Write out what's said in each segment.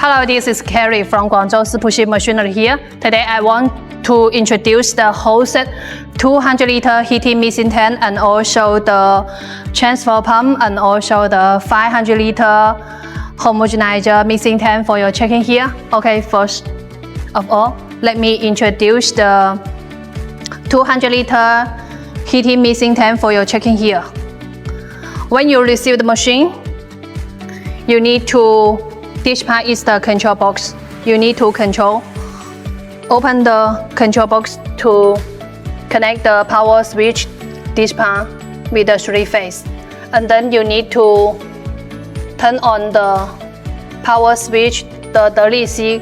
Hello, this is Carrie from Guangzhou SIPUXIN machinery here. Today I want to introduce the whole set 200 liter heating mixing tank and also the transfer pump and also the 500 liter homogenizer mixing tank for your checking here. Okay, first of all, let me introduce the 200 liter heating mixing tank for your checking here. When you receive the machine, you need to, this part is the control box. You need to open the control box to connect the power switch, this part with the 3-phase. And then you need to turn on the power switch, the DC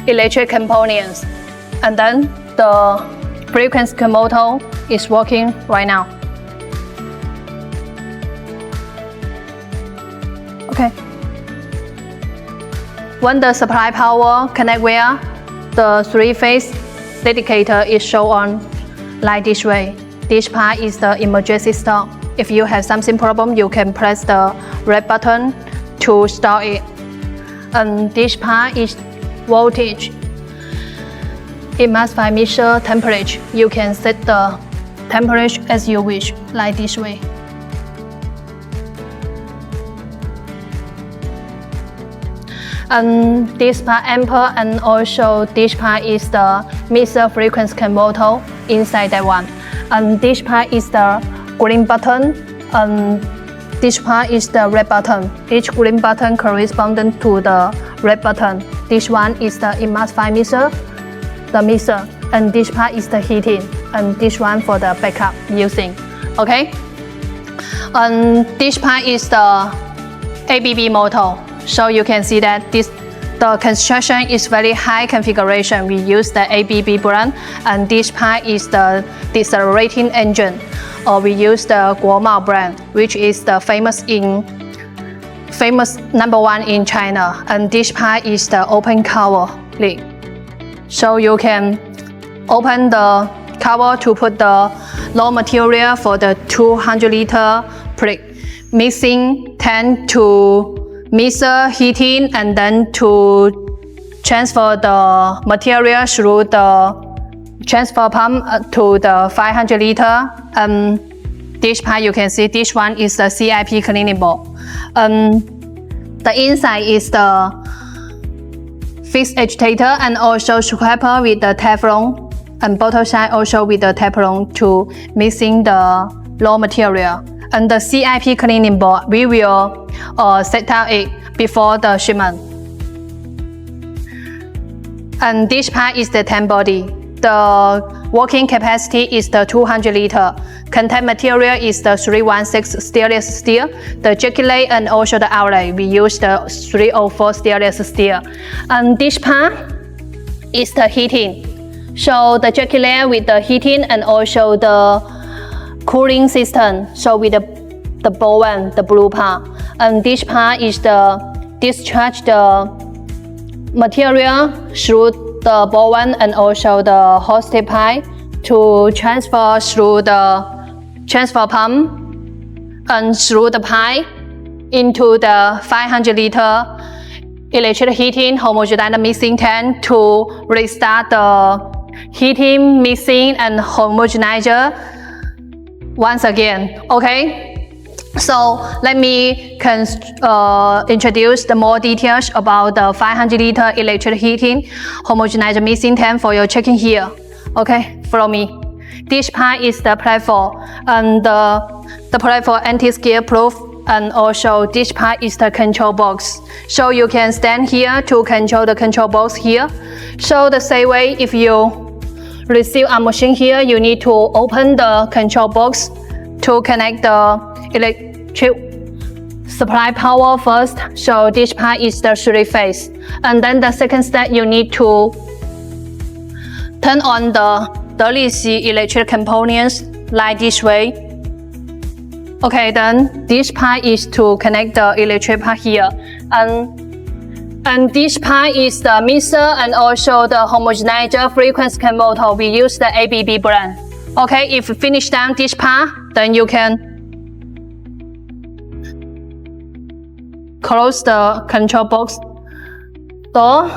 electric components. And then the frequency motor is working right now. Okay. When the supply power connect where the 3-phase indicator is shown on like this way. This part is the emergency stop. If you have something problem, you can press the red button to start it. And this part is voltage. It must be measure temperature. You can set the temperature as you wish, like this way. And this part amper and also this part is the mixer frequency converter inside that one. And this part is the green button and this part is the red button. Each green button corresponding to the red button. This one is the emulsify mixer, the mixer, and this part is the heating, and this one for the backup using. Okay? And this part is the ABB motor. So you can see that the construction is very high configuration. We use the ABB brand, and this part is the decelerating engine. Or we use the Guangzhou brand, which is the famous #1 in China. And this part is the open cover lid. So you can open the cover to put the raw material for the 200 liter mixing tank to mixer, heating, and then to transfer the material through the transfer pump to the 500 liter. This part you can see, this one is the Cleanable. The inside is the fixed agitator and also scraper with the Teflon, and bottom side also with the Teflon to mixing the raw material. And the Cleanable, we will set out it before the shipment. And this part is the tank body. The working capacity is the 200 liter. Contact material is the 316 stainless steel. The jacket and also the outlet, we use the 304 stainless steel. And this part is the heating. So the jacket with the heating and also the cooling system. So with the bowl, the blue part. And this part is the discharge the material through the bowl and also the hose pipe to transfer through the transfer pump and through the pipe into the 500 liter electric heating homogenizer mixing tank to restart the heating, mixing, and homogenizer once again. Okay? So let me introduce the more details about the 500 liter electric heating homogenizer mixing tank for your checking here. Okay, follow me. This part is the platform, and the platform anti-scare proof, and also this part is the control box. So you can stand here to control the control box here. So the same way, if you receive a machine here, you need to open the control box to connect the electric supply power first. So this part is the 3-phase. And then the second step, you need to turn on the DC electric components like this way. Okay, then this part is to connect the electric part here. And this part is the mixer and also the homogenizer frequency converter. We use the ABB brand. Okay, if you finish down this part, then you can close the control box Go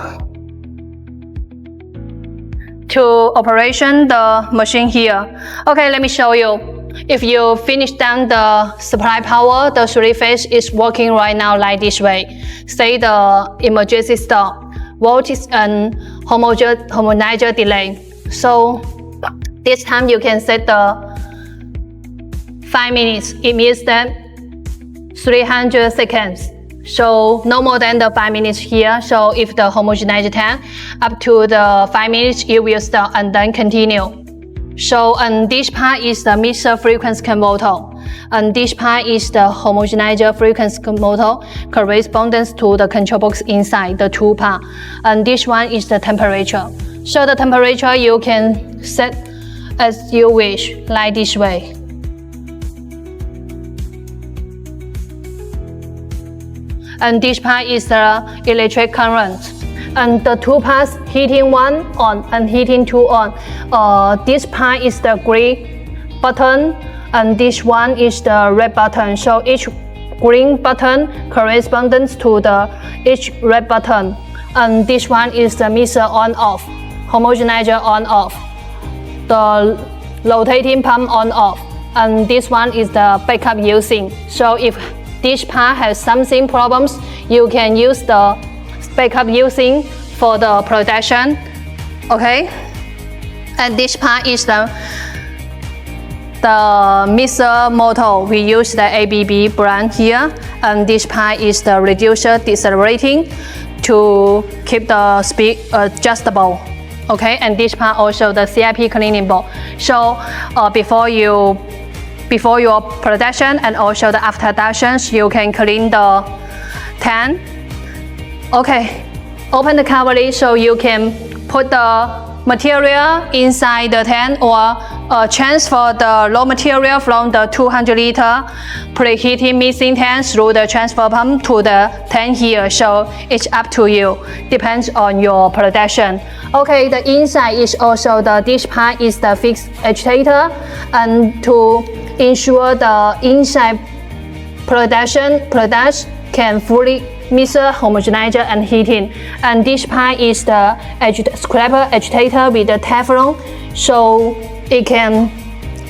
to operation the machine here. Okay, let me show you. If you finish down the supply power, the 3-phase is working right now like this way. Say the emergency stop, voltage and homogenizer delay. So this time you can set the 5 minutes. It means that 300 seconds. So no more than the 5 minutes here. So if the homogenizer tank up to the 5 minutes, it will stop and then continue. So and this part is the mixer frequency converter, and this part is the homogenizer frequency converter corresponds to the control box inside the two part, and this one is the temperature. So the temperature you can set as you wish, like this way. And this part is the electric current. And the two parts, heating 1 on and heating 2 on. This part is the green button and this one is the red button. So each green button corresponds to each red button. And this one is the mixer on off, homogenizer on off, the rotating pump on off. And this one is the backup using. So if this part has something problems, you can use the backup using for the production. Okay, and this part is the mixer motor. We use the ABB brand here, and this part is the reducer decelerating to keep the speed adjustable. Okay, and this part also the CIP cleaning board. So before your production and also the after productions, you can clean the tank. Okay, open the cover lid so you can put the material inside the tank or transfer the raw material from the 200 liter preheating mixing tank through the transfer pump to the tank here. So it's up to you, depends on your production. Okay, the inside is also this part is the fixed agitator, and to ensure the inside production can fully mixer, homogenizer and heating. And this part is the scraper agitator with the Teflon, so it can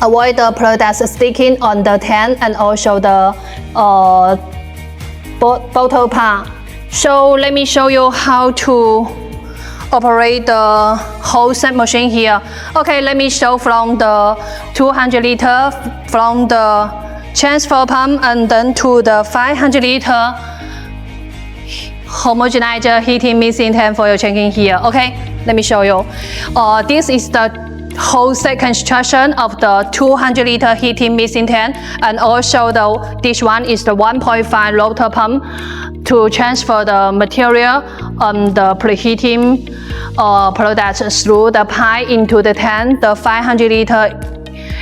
avoid the products sticking on the tank and also the bottle part. So let me show you how to operate the whole set machine here. Okay, let me show from the 200 liter from the transfer pump and then to the 500 liter homogenizer heating mixing tank for your checking here. Okay, let me show you. This is the whole set construction of the 200 liter heating mixing tank, and also this one is the 1.5 rotor pump to transfer the material the preheating products through the pipe into the tank, the 500 liter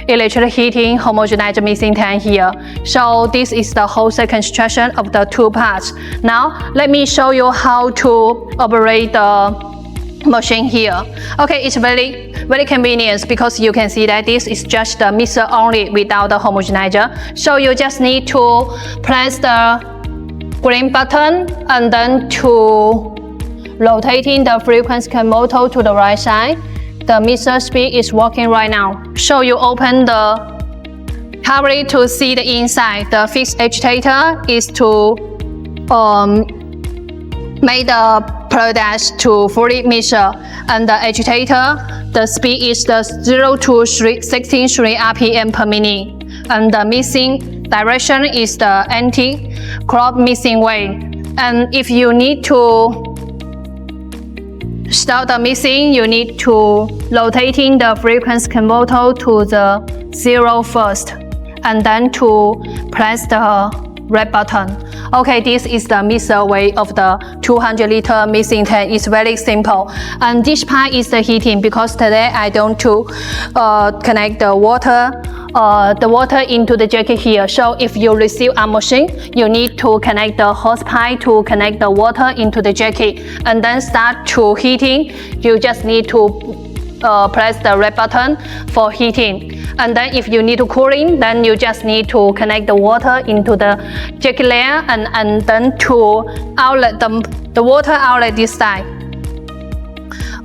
electric heating homogenizer mixing tank here. So this is the whole set construction of the two parts. Now let me show you how to operate the machine here. Okay, it's very convenient because you can see that this is just the mixer only without the homogenizer. So you just need to press the green button and then to rotating the frequency converter to the right side. The mixer speed is working right now. So you open the cover to see the inside. The fixed agitator is to make the products to fully mixer, and the agitator, the speed is the 0 to 16.3 RPM per minute, and the mixing direction is the anti-clock mixing way. And if you need to start the mixing, you need to rotating the frequency converter to the 0 first, and then to press the red button. Okay, this is the mixer way of the 200 liter mixing tank. It's very simple. And this part is the heating, because today I don't connect the water into the jacket here. So if you receive a machine, you need to connect the hose pipe to connect the water into the jacket, and then start to heating. You just need to press the red button for heating. And then if you need to cooling, then you just need to connect the water into the jacket layer and then to outlet the water outlet this side.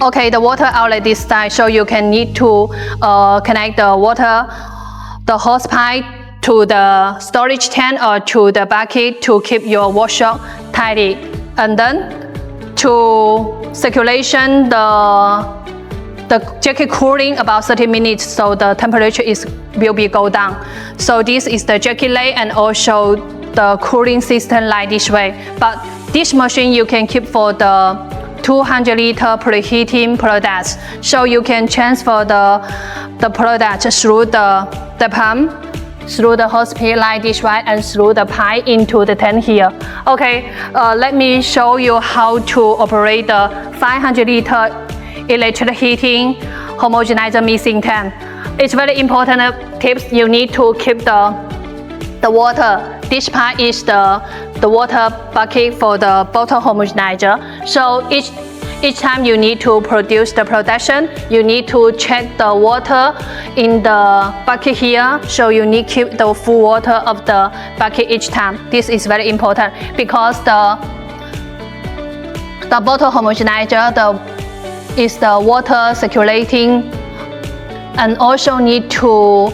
Okay, the water outlet this side, so you can need to connect the hose pipe to the storage tank or to the bucket to keep your workshop tidy. And then to circulation the jacket cooling about 30 minutes, so the temperature will be go down. So this is the jacket layer and also the cooling system like this way. But this machine you can keep for the 200 liter preheating products. So you can transfer the product through the pump, through the hose pipe like this way, and through the pipe into the tank here. Okay, let me show you how to operate the 500 liter electric heating homogenizer mixing tank. It's very important tips. You need to keep the water. This part is the water bucket for the bottle homogenizer. So each time you need to produce the production, you need to check the water in the bucket here. So you need to keep the full water of the bucket each time. This is very important because the bottle homogenizer is the water circulating, and also need to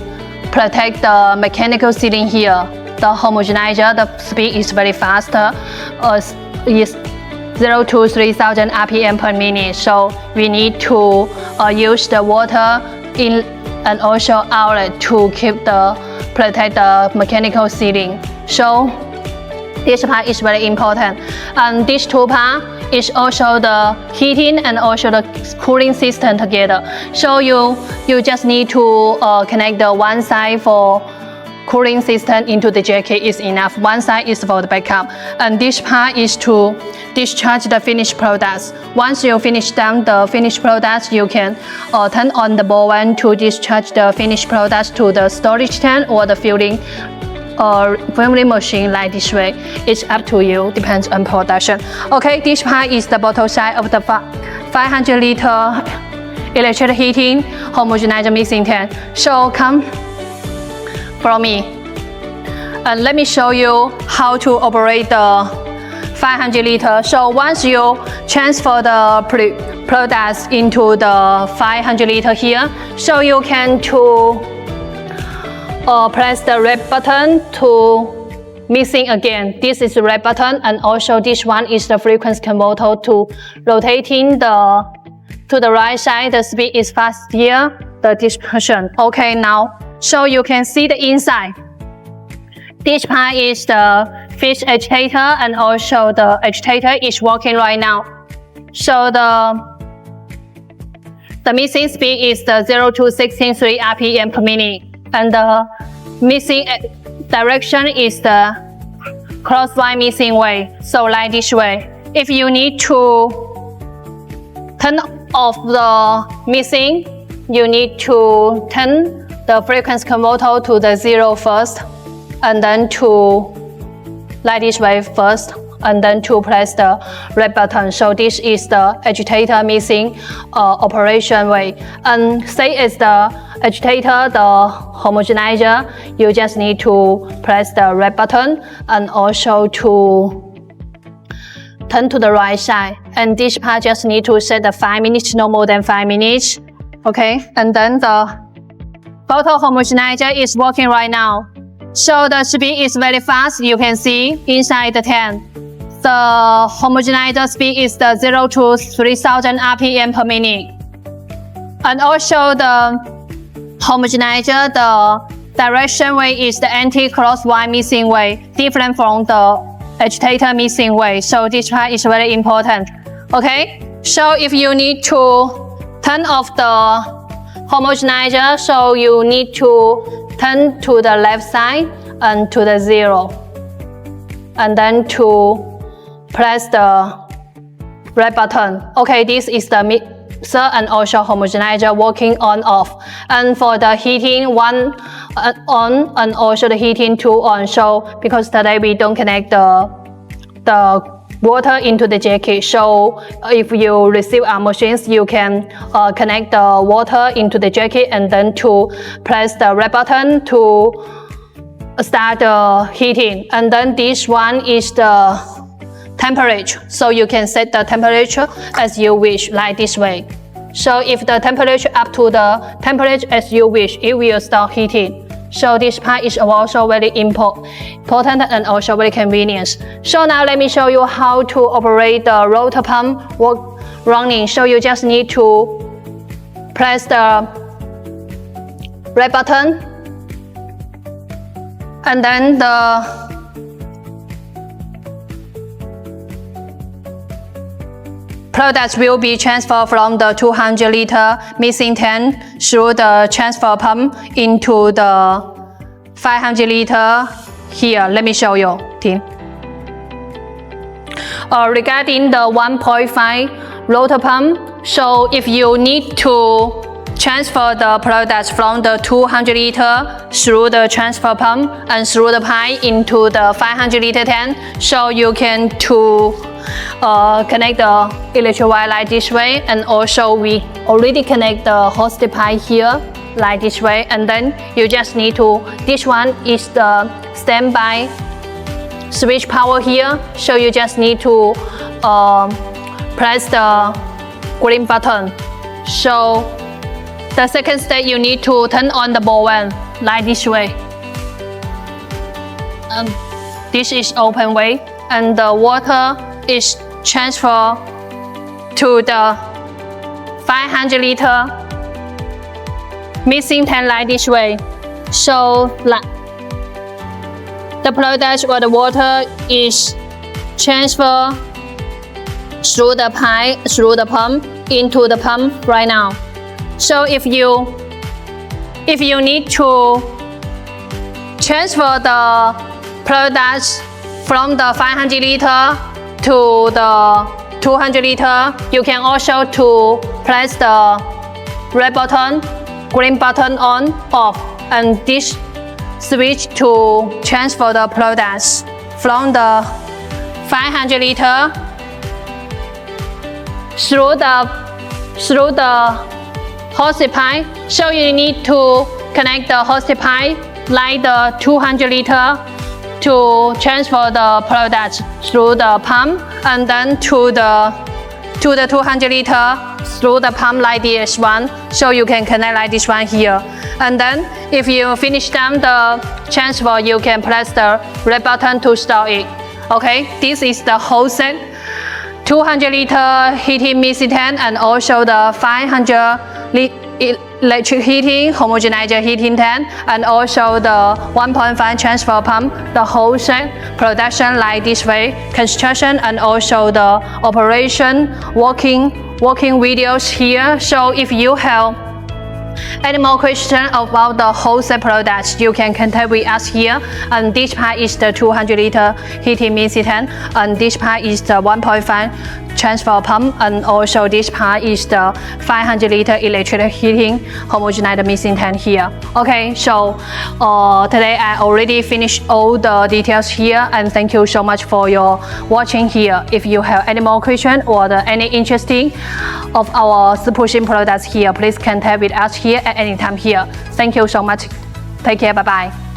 protect the mechanical sealing here. The homogenizer, the speed is very faster, is 0 to 3000 RPM per minute. So we need to use the water in and also outlet to protect the mechanical sealing. So this part is very important. And these two parts is also the heating and also the cooling system together. So you just need to connect the one side for cooling system into the jacket is enough. One side is for the backup. And this part is to discharge the finished products. Once you finish down the finished products, you can turn on the bowl to discharge the finished products to the storage tank or the filling machine like this way. It's up to you, depends on production. Okay, this part is the bottle side of the 500 liter electric heating homogenizer mixing tank. So come follow me and let me show you how to operate the 500 liter. So once you transfer the products into the 500 liter here, so you can press the red button to mixing again. This is the red button, and also this one is the frequency converter to rotating to the right side. The speed is fast here, the dispersion. Okay, now so you can see the inside. This part is the fish agitator, and also the agitator is working right now. So the mixing speed is the 0 to 16.3 RPM per minute. And the mixing direction is the crosswise mixing way, so like this way. If you need to turn off the mixing, you need to turn the frequency converter to the 0 first, and then to like this way first, and then to press the red button. So this is the agitator mixing operation way. And say it's the agitator, the homogenizer, you just need to press the red button and also to turn to the right side. And this part just need to set the 5 minutes, no more than 5 minutes. Okay, and then the bottle homogenizer is working right now. So the speed is very fast. You can see inside the tank. The homogenizer speed is the 0 to 3000 RPM per minute. And also the homogenizer, the direction way is the anti-crosswise mixing way, different from the agitator mixing way. So this part is very important. Okay, so if you need to turn off the homogenizer, so you need to turn to the left side and to the 0, and then to press the red button. Okay, this is the mixer and also homogenizer working on off. And for the heating, 1 on and also the heating 2 on. So because today we don't connect the water into the jacket. So if you receive our machines, you can connect the water into the jacket and then to press the red button to start the heating. And then this one is the temperature. So you can set the temperature as you wish, like this way. So if the temperature up to the temperature as you wish, it will start heating. So this part is also very important and also very convenient. So now let me show you how to operate the rotor pump running. So you just need to press the red button, and then the products will be transferred from the 200 liter mixing tank through the transfer pump into the 500 liter here. Let me show you, team. Regarding the 1.5 rotor pump, so if you need to transfer the products from the 200 liter through the transfer pump and through the pipe into the 500 liter tank, so you can connect the electric wire like this way, and also we already connect the hose pipe here like this way, and then you just need to, this one is the standby switch power here, so you just need to press the green button. So the second step, you need to turn on the ball valve like this way. This is open way, and the water is transferred to the 500 liter mixing tank like this way. So the product or the water is transferred through the pipe, through the pump, into the pump right now. So if you need to transfer the products from the 500 liter to the 200 liter, you can also to press the red button, green button on, off, and this switch to transfer the products from the 500 liter through the hose pipe. So you need to connect the hose pipe like the 200 liter to transfer the products through the pump, and then to the 200 liter through the pump like this one. So you can connect like this one here. And then if you finish down the transfer, you can press the red button to start it. Okay, this is the whole set. 200 liter heating mixing tank and also the 500 electric heating homogenizer heating tank, and also the 1.5 transfer pump, the whole set production like this way, construction and also the operation working videos here. So if you have any more questions about the whole set products, you can contact with us here. And this part is the 200 liter heating mixing tank, and this part is the 1.5 transfer pump, and also this part is the 500 liter electric heating homogenizer mixing tank here. Okay, so today I already finished all the details here, and thank you so much for your watching here. If you have any more questions or any interesting of our SIPUXIN products here, please contact with us here at any time here. Thank you so much. Take care. Bye bye.